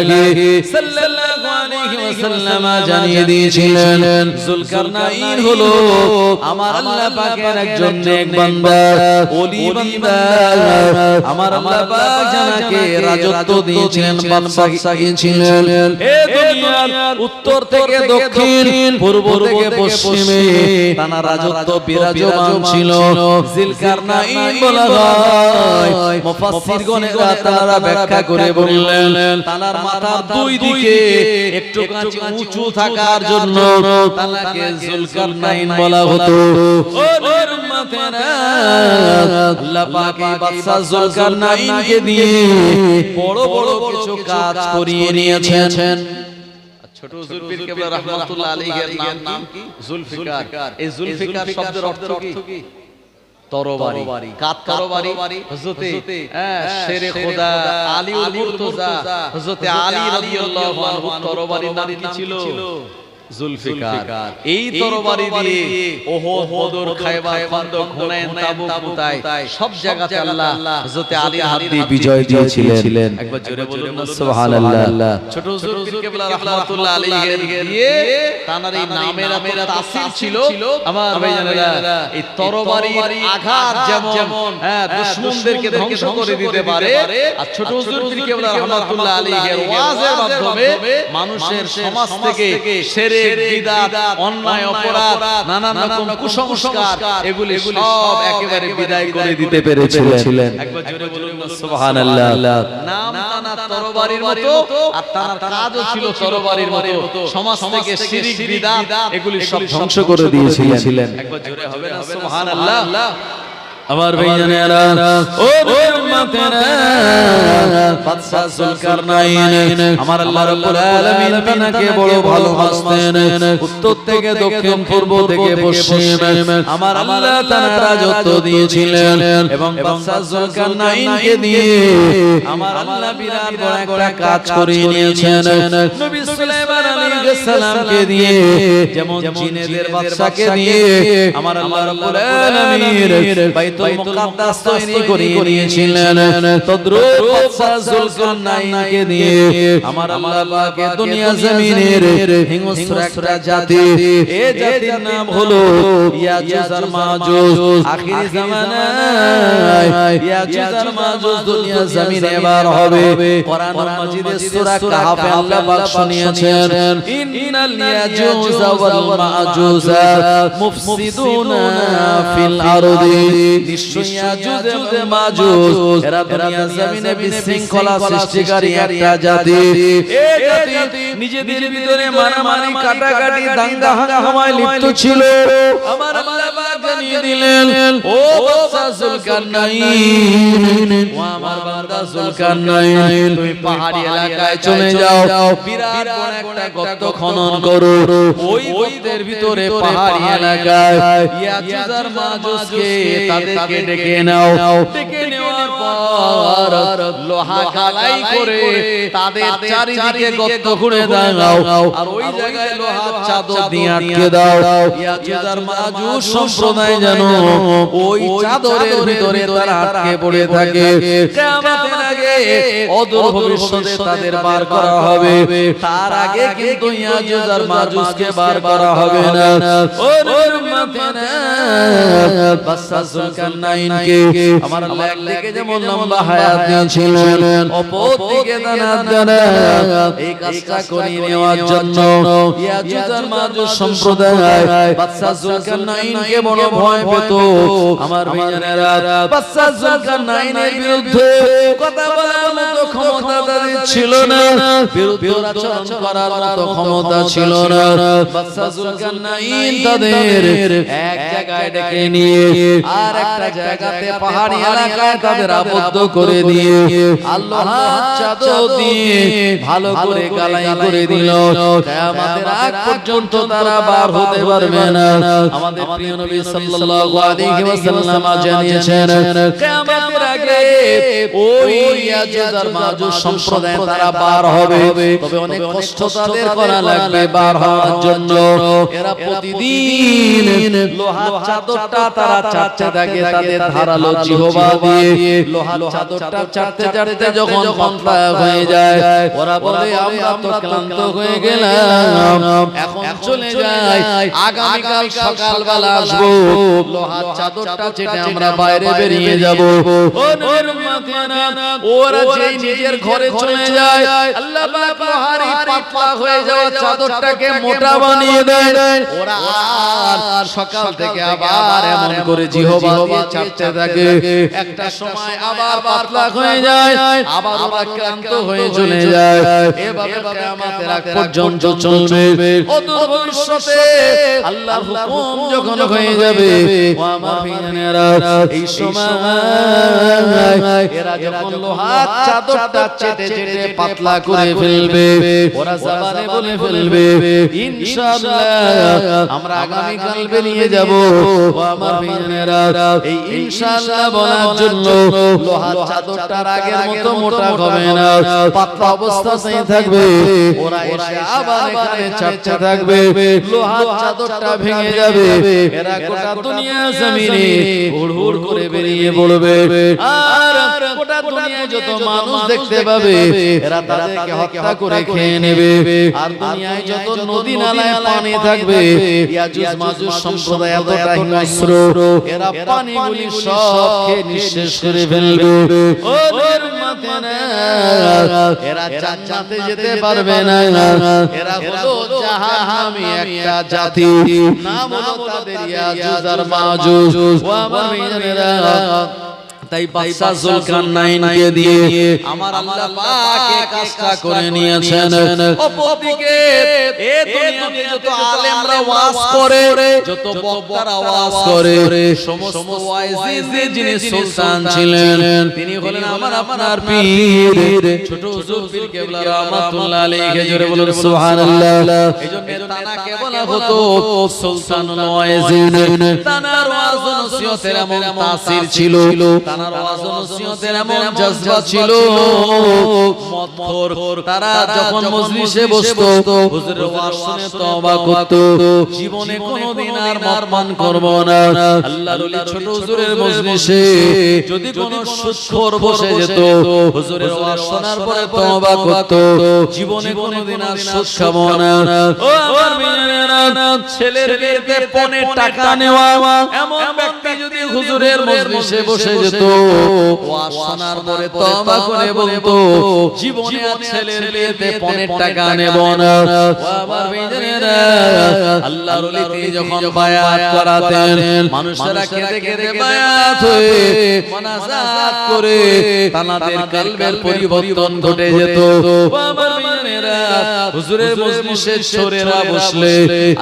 সাল্লাল্লাহু আলাইহি ওয়াসাল্লাম জানিয়ে দিয়েছিলেন জুলকারনাইন হলো আমার আল্লাহ পাকের একজন নেক বান্দা, ওলি বান্দা। আমার আল্লাহ পাক যাকে রাজত্ব দিয়েছিলেন, বাদশাহী ছিলেন, এই দুনিয়ার উত্তর থেকে দক্ষিণ, পূর্ব থেকে পশ্চিমে তার রাজত্ব বিরাজমান ছিল। জিলকারনাইন বলা হয় মুফাসসিরগণেরা তারা ব্যাখ্যা করে বললেন তার মাথার দুই দিকে একটু কাছে উঁচু থাকার জন্য তাকে জুলকারনাইন বলা হতো। ও নবীর উম্মতেরা, আল্লাহ পাক এই বাদশা জুলকারনাইনকে দিয়ে বড় বড় কিছু কাজ করিয়ে নিয়েছেন। ছোট হুজুর পীর কেবলা রাহমাতুল্লাহ আলাইহির নাম কি? জুলফিকার। এই জুলফিকার শব্দের অর্থ কি? তরবারি। কাত তরবারি হযরতে শেরে খোদা আলীউল মুর্তজা হযরতে আলী রাদিয়াল্লাহু আনহু তরবারির নাম কি ছিল? জুলফিকার। এই তরবারি দিয়ে ওহদ, বদর, খায়বার, খন্দক, হুনাইন, তাবুক, মুতাই সব জায়গাতে আল্লাহ হযরতে আলীর হাত দিয়ে বিজয় দিয়েছিলেন। একবার জোরে বলুন না সুবহানাল্লাহ। ছোট হুজুর পীর কেবলা রাহমাতুল্লাহ আলাইহির দিয়ে তার এই নামের তাসির ছিল। আমার ভাইজানেরা, এই তরবারির আঘাত যেমন দুশমনদেরকে ধ্বংস করে দিতে পারে, আর ছোট হুজুর পীর কেবলা রাহমাতুল্লাহ আলাইহির ওয়াজের মাধ্যমে মানুষের সমাজ থেকে শিরক, বিদআত, অন্যায়, অপরাধ, নানান রকম কুসংস্কার এগুলি সব একেবারে বিদায় করে দিতে পেরেছিলেন। একবার জোরে বলুন না সুবহানাল্লাহ। নাম তার তরবারির মতো, আর তার কাজও ছিল তরবারির মতো। সমাজ থেকে শিরক, বিদআত এগুলি সব ধ্বংস করে দিয়েছিলেন। একবার জোরে হবে না সুবহানাল্লাহ। আমার ভাইজানেরা, ও নবীর উম্মতেরা, বাদশা জুলকারনাইন আমার আল্লাহ রাব্বুল আলামিন তাকে বড় ভালোবাসতেন। উত্তর থেকে দক্ষিণ, পূর্ব থেকে পশ্চিম আমার আল্লাহ তার রাজত্ব দিয়েছিলেন, এবং বাদশা জুলকারনাইনকে দিয়ে আমার আল্লাহ বিরাট বড় একটা কাজ করিয়ে নিয়েছেন। নবী সুলাইমান আলাইহিস সালামকে দিয়ে যেমন জিনেদের বাদশাকে দিয়ে আমার আল্লাহ রাব্বুল আলামিন বাইতুল মুকাদ্দাস তৈরি করে নিয়েছিলেন তদ্রুপ বাদশা যুলকারনাইনকে দিয়ে আমার আল্লাহ পাক দুনিয়া জমিনের হিংস্র একটা জাতি এই জাতির নাম হলো ইয়াজুজ আর মাজুজ আখির জামানায় ইয়াজুজ আর মাজুজ দুনিয়া জমিনে এবার হবে কোরআন মাজিদের সূরা কাহফে আল্লাহ পাক শুনিয়েছেন ইন্নাল ইয়াজুজ ওয়াল মাজুজ মুফসিদুনা ফিল আরদি নিশ্চয় ইয়াজুজ এবং মাজুজ এরা দুনিয়া জমিনে বিশৃঙ্খলা সৃষ্টিকারী একটা জাতি এই জাতি নিজেদের ভিতরে মারামারি কাটাকাটি দাঙ্গা হাঙ্গামায় লিপ্ত ছিল আমার আল্লাহ পাক জানিয়ে দিলেন ও বাদশা যুলকারনাইন ও আমার বান্দা যুলকারনাইন তুমি পাহাড়ি এলাকায় চলে যাও বিরাট বড় একটা গর্ত খনন করো ওই গর্তের ভিতরে পাহাড়ি এলাকায় ইয়াজুজ আর মাজুজকে তাদেরকে ডেকে নাও ডেকে নেওয়ার পর লোহা কালাই করে তাদের চারিদিকে গর্ত করে দাও আর ওই জায়গায় লোহার চাদর দিয়ে আটকে দাও ইয়াজুজ আর মাজুজ সম্প্রদায় যেন ওই চাদরের ভিতরে তারা আটকে পড়ে থাকে কিয়ামতের আগে অদূর ভবিষ্যতে তাদের বার করা হবে তার আগে কিন্তু ইয়াজুজ আর মাজুজকে বার করা হবে না ও নূর উম্মতেনা বাদশা যুলকারনাইনকে আমার আল্লাহ একদিকে যেমন লম্বা হায়াত দিয়েছিলেন অপর দিকে দানাত দানাত এই কাজটা করে নেওয়ার জন্য ইয়াজুজ আর মাজুজ সম্প্রদায় বাদশা যুলকারনাইনকে বড় ভয় পেত আমার ভাইয়েরা বাদশা যুলকারনাইনের বিরুদ্ধে কথা বলার মতো ক্ষমতা তাদের ছিল না বিরুদ্ধে আচরণ করার মতো ক্ষমতা ছিল না বাদশা যুলকারনাইন তাদের এক জায়গায় ডেকে নিয়ে আর একটা জায়গাতে পাহাড়ি এলাকায় তাদের আবদ্ধ করে দিয়ে আল্লাহর চাদর দিয়ে ভালো করে গালাই করে দিল কিয়ামতের আগ পর্যন্ত তারা বার হতে পারবে না আমাদের প্রিয় নবী সাল্লাল্লাহু আলাইহি ওয়াসাল্লাম জানিয়েছেন কিয়ামতের আগে ওই ইয়াজুজ আর মাজুজ সম্প্রদায় তারা বার হবে তবে অনেক কষ্ট তাদের করা লাগবে বার হওয়ার জন্য এরা প্রতিদিন লোহার চাদরটা তারা চাটতে থাকে তাদের ধারালো জিহবা দিয়ে লোহার চাদরটা চাটতে চাটতে যখন পাতলা হয়ে যায় ওরা বলে আমরা তো ক্লান্ত হয়ে গেলাম এখন চলে যাই আগামীকাল সকালবেলা আসবো লোহার চাদরটা চেটে আমরা বাইরে বেরিয়ে যাব ও নূর উম্মতেনা ওরা যেই নিজের ঘরে চলে যায় আল্লাহ পাক লোহার পাতলা হয়ে যাওয়া চাদরটাকে মোটা বানিয়ে দেয় ওরা আর সকাল থেকে আবার এমন করে জিহবা দিয়ে চাটতে থাকে একটা সময় আবার পাতলা হয়ে যায় আবার ওরা ক্লান্ত হয়ে চলে যায় এভাবে কিয়ামতের আগ পর্যন্ত চলবে অদূর ভবিষ্যতে আল্লাহর হুকুম যখন হয়ে যাবে ও আমার ভাইয়েরা এই সময় এরা যখন লোহার চাদরটা চেটে চেটে পাতলা করে ফেলবে ওরা জবানে বলে ফেলবে ইনশাআল্লাহ আমরা আগামী কাল বেরিয়ে যাব ও আমার ভাইয়েরা এই ইনশাআল্লাহ বলার জন্য লোহার চাদরটার আগের মতো মোটা হবে না পাতলা অবস্থাতেই থাকবে ওরা এসে আবার এখানে চাটতে থাকবে লোহার চাদরটা ভেঙে যাবে এরা গোটা দুনিয়া জমিনে হুড় করে বেরিয়ে পড়বে আর গোটা দুনিয়ায় যত মানুষ দেখতে পাবে এরা তাদেরকে হত্যা করে খেয়ে নেবে আর দুনিয়ায় যত নদী নালায় পানি থাকবে ইয়াজুজ মাজুজ সম্প্রদায় এতটা হিংস্র এরা পানিগুলি সব খেয়ে নিঃশেষ করে ফেলবে ও নূর উম্মতেনা এরা জান্নাতে যেতে পারবে না এরা হলো জাহান্নামী একটা জাতি নাম হলো তাদের ইয়াজুজ আর মাজুজ ও আমার ভাইয়েরা তাই বাদশা যুলকারনাইনকে দিয়ে আমার আল্লাহ পাক এই কাজটা করে নিয়েছেন অপরদিকে এই দুনিয়াতে যত আলেমরা ওয়াজ করে যত বক্তারা ওয়াজ করে সমস্ত ওয়াইজি যিনি সুলতান ছিলেন তিনি হলেন আমার আপনার পীর ছোট হুজুর পীর কেবলা রাহমাতুল্লাহ আলাইহি জোরে বলুন সুবহানাল্লাহ এইজন্য তানাকে বলা হতো সুলতানুল ওয়াইজিন তানার ওয়াজ নসিহতের এমন তাসির ছিল তানার ওয়াজ ও নসিহতের এমন জজবা ছিল মদখোর তারা যখন মজলিসে বসতো হুজুরের ওয়াজ শুনে তওবা করত জীবনে কোনোদিন আর মদ পান করব না আল্লাহর ওলি ছোট হুজুরের মজলিসে যদি কোনো সুদখোর বসে যেত হুজুরের ওয়াজ শোনার পরে তওবা করত জীবনে কোনোদিন আর সুদ খাবো না ও আমার মেয়েরা ছেলের বিয়েতে পণের টাকা নেওয়া এমন ব্যক্তি যদি হুজুরের মজলিসে বসে যেত ওয়াজ শোনার পরে তওবা করে বলতো জীবনে আর ছেলের বিয়েতে পণের টাকা নেব না ও আমার মেয়েরা আল্লাহর ওলি তিনি যখন বায়াত করাতেন মানুষেরা কেঁদে কেঁদে বায়াত হয়ে মুনাজাত করে তাদের কলবের পরিবর্তন ঘটে যেত ও আমার মেয়েরা হুজুরের মজলিসে ছোরেরা বসলে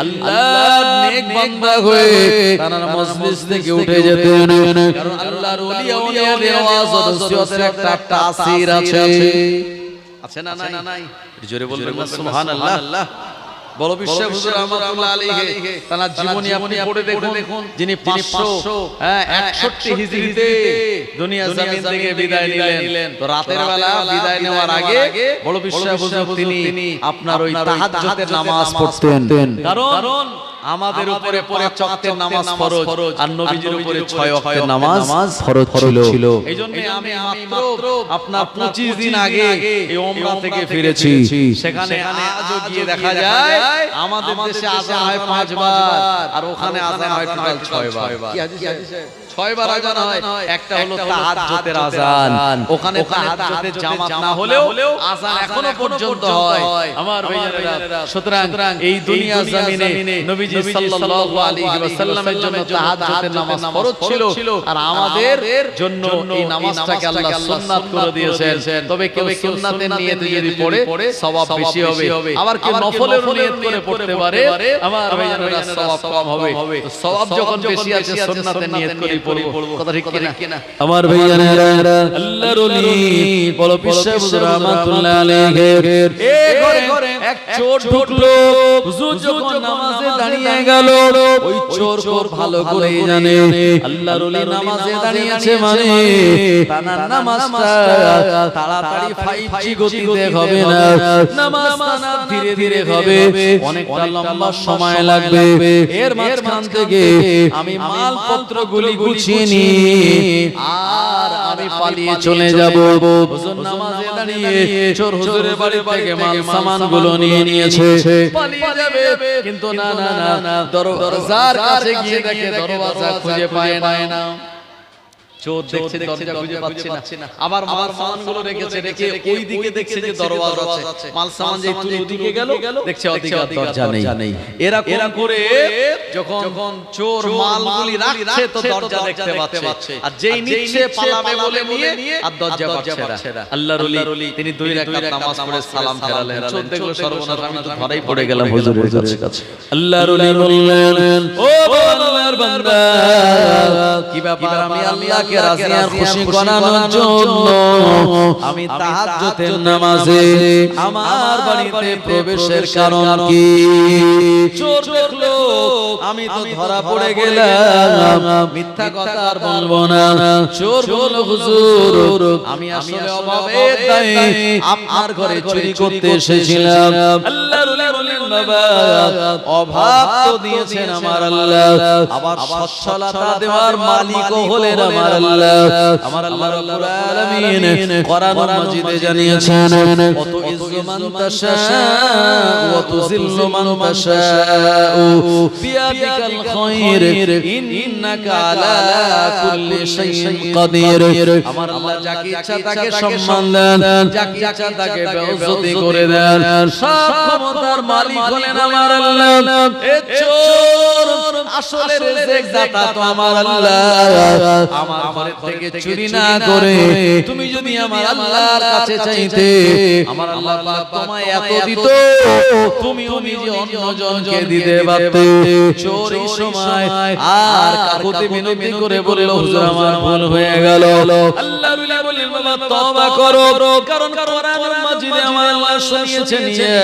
আল্লাহর নেক বান্দা হয়ে তারা মজলিস থেকে উঠে যেতেন কারণ আল্লাহর ওলি আউলিয়াদের ওয়াজ ও নসিহতের একটা তাসীর আছে আছে না নাই জোরে বলবেন না সুবহানাল্লাহ বড় বিশ্ব হুজুর রহমাতুল্লাহ আলাইহি তার জীবনী আপনি পড়ে দেখুন যিনি 561 হিজরিতে দুনিয়া জমিন থেকে বিদায় নিলেন তো রাতের বেলা বিদায় নেওয়ার আগে বড় বিশ্ব হুজুর তিনি আপনার ওই তাহাজ্জুদের নামাজ পড়তেন কারণ আমাদের উপরে 5 ওয়াক্তের নামাজ ফরজ আর নবীজির উপরে 6 ওয়াক্তের নামাজ ফরজ ছিল এইজন্য আমি মাত্র আপনার 25 দিন আগে এই ওমরা থেকে ফিরেছি সেখানে আজও গিয়ে দেখা যায় আমাদের দেশে আযান হয় 5 বার আর ওখানে আযান হয় টোটাল 6 বার কি হাদিস 6 বার আযান হয় একটা হলো তাহাজ্জুদের আযান ওখানে তাহাজ্জুদের জামাত না হলেও আযান এখনো পর্যন্ত হয় আমার ভাইয়েরা সুতরাং এই দুনিয়া জমিনে নবীজি সাল্লাল্লাহু আলাইহি ওয়াসাল্লামের জন্য তাহাজ্জুদের নামাজ ফরজ ছিল আর আমাদের জন্য এই নামাজটাকে আল্লাহ সুন্নাত করে দিয়েছেন তবে কেউ সুন্নাতের নিয়তে যদি পড়ে সওয়াব বেশি হবে আবার কেউ নফলের নিয়ত করে পড়তে পারে আমার ভাইয়েরা সওয়াব কম হবে তো সওয়াব যখন বেশি আছে সুন্নাতের নিয়ত করে পড়ব কথা ঠিক কিনা আমার ভাইয়েরা আল্লাহর ওলি বড় বিশ্ব হুজুর রহমাতুল্লাহ আলাইহি এই ঘরে এক চোর ঢুকলো হুজুর যখন নামাজে দাঁড়িয়ে গেল ওই চোর খুব ভালো করে জানে আল্লাহর ওলি নামাজে দাঁড়িয়ে আছে মানে তার নামাজটা তাড়াতাড়ি 5G গতিতে হবে না নামাজটা ধীরে ধীরে হবে অনেকটা লম্বা সময় লাগবে এর মাঝখান থেকে আমি মালপত্রগুলি গুছিয়ে নি আর আমি পালিয়ে চলে যাব হুজুর নামাজে দাঁড়িয়ে চোর হুজুরের বাড়ি থেকে মাল সামানগুলো নিয়ে নিয়েছে পালিয়ে যাবে কিন্তু না দরজার কাছে গিয়ে দেখে দরজা খুঁজে পায় না চোর দেখছে দরজা খুঁজে পাচ্ছে না আবার মাল সামানগুলো রেখে ওই দিকে দেখছে যে দরজা আছে মাল সামান যে তুই ওদিকে গেল দেখছে ওদিকে দরজা নেই এরকম করে যখন চোর মালগুলি রাখছে তো দরজা দেখতে পাচ্ছে আর যেই নিচে পালাবে বলে নিয়ে আর দরজা পাচ্ছে না আল্লাহর ওলি তিনি 2 রাকাত নামাজ পড়ে সালাম ফেরালেন চোর দেখলো সর্বনাশ আমি তো ধরাই পড়ে গেলাম হুজুরের কাছে আল্লাহর ওলি বললেন ও আল্লাহর বান্দা কি ব্যাপার আমি আল্লাহ রাজি আর খুশি করানোর জন্য আমি তাহাজ্জুদের নামাজে আমার বাড়িতে প্রবেশের কারণ কি চোর দেখলো আমি তো ধরা পড়ে গেলাম মিথ্যা কথা আর বলবো না চোর বলল হুজুর আমি আসলে অভাবের দায়ে আপনার ঘরে চুরি করতে এসেছিলাম আল্লাহর ওলি বললেন বাবা অভাব তো দিয়েছেন আমার আল্লাহ আবার সচ্ছলতা দেওয়ার মালিকও হলেন আমার আমার আল্লাহ রাব্বুল আলামিন কোরআন মাজিদে জানিয়েছেন ওয়া তুইজ্জু মান তাশা ওয়া তুযিল্লু মান তাশা বিয়াদিকাল খায়র ইন্নাকা আলা কুল্লি শাইইন কাদির আমার আল্লাহ যাকে ইচ্ছা তাকে সম্মান দেন যাকে ইচ্ছা তাকে বেইজ্জতি করে দেন সব ক্ষমতার মালিক হলেন আমার আল্লাহ এ চোর আসলে রিজিক দাতা তো আমার আল্লাহ আমার ঘরে থেকে চুরি না করে তুমি যদি আমার আল্লাহর কাছে চাইতে আমার আল্লাহ পাক তোমায় এত দিত তুমিও নিজে অন্যজনকে দিতে পারতে চোর এই সময় আর কাকুতি মিনতি করে বলল হুজুর আমার ভুল হয়ে গেল আল্লাহর ওলি বললেন বাবা তওবা করো, কারণ কোরআনুল মাজিদে আমার আল্লাহ শুনিয়েছেন ইয়া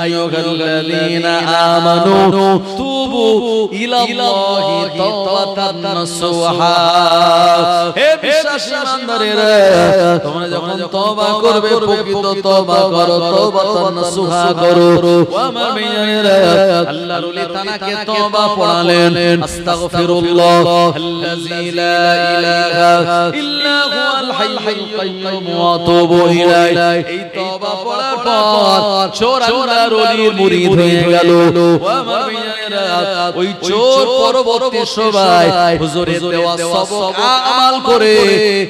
আইয়ুহাল্লাযীনা আমানু তুবু ইলাল্লাহি তাওবাতান নাসুহা। হে বিশ্বাসী ইমানদারেরা, তোমরা যখন তওবা করবে প্রকৃত তওবা করো, তাওবাতান নাসুহা করো। ওয়া মা বিয়ারা আল্লাহর ওলি তানাকে তওবা পড়ালেন, আস্তাগফিরুল্লাহ আল্লাযী লা ইলাহা ইল্লা হুয়াল হাইয়ুল কাইয়্যুম ওয়া আতুবু ইলাইহি। এই তওবা পড়ার পর চোর আল্লাহর ওলির মুরিদ হয়ে গেল। ওয়া মা বিয়ারা ওই চোর পরবর্তী সময় হুজুরের দেওয়া সবক আমল করে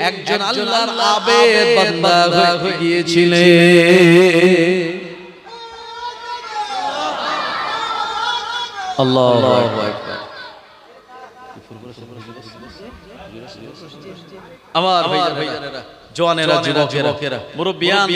একজন আল্লাহর আবেদ বান্দা হয়ে গিয়েছিলেন। আল্লাহু আকবার। আমার ভাইজানেরা, জওয়ানেরা, যুবকেরা, মুরব্বিয়ান